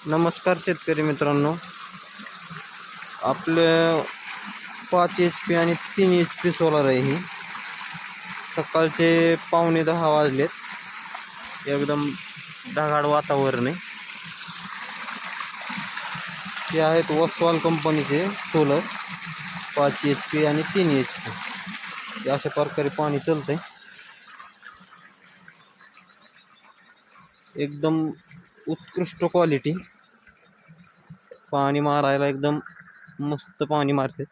नमस्कार शेतकरी मित्रांनो, आपले 5 HP आणि 3 HP सोलार आहे. ही सकाळचे 9:15 वाजलेत. एकदम ढगाळ वातावरण आहे. ते आहेत वस्वाल कंपनीचे सोलर 5 HP आणि 3 HP. ते अशा प्रकारे पाणी चलतंय. एकदम उत्कृष्ट क्वालिटी, पाणी मारायला एकदम मस्त पाणी मारते.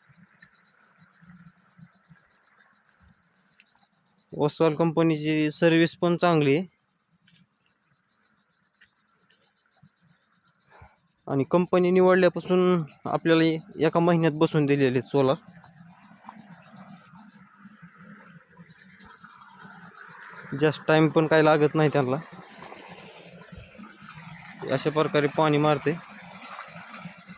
वस्वाल कंपनीची सर्विस पण चांगली आहे आणि कंपनी निवडल्यापासून आपल्याला एका महिन्यात बसून दिलेले सोलार. जास्त टाइम पण काही लागत नाही त्यांना. अशा प्रकारे पाणी मारते.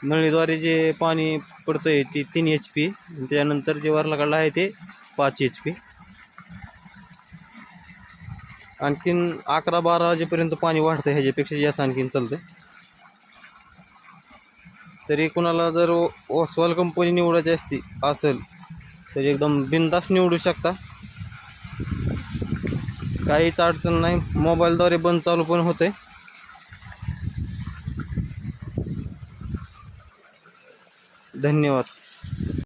नळीद्वारे जे पाणी पडतंय ते 3 HP, त्यानंतर जे वरला आहे ते 5 HP. आणखीन 11-12 वाजेपर्यंत पाणी वाढतं, ह्याच्यापेक्षा जास्त आणखीन चालतंय. तरी कुणाला जर ओसवाल कंपनी निवडायची असेल तर एकदम बिनधास्त निवडू शकता. काहीच अडचण नाही. मोबाईलद्वारे बंद चालू पण होते. धन्यवाद.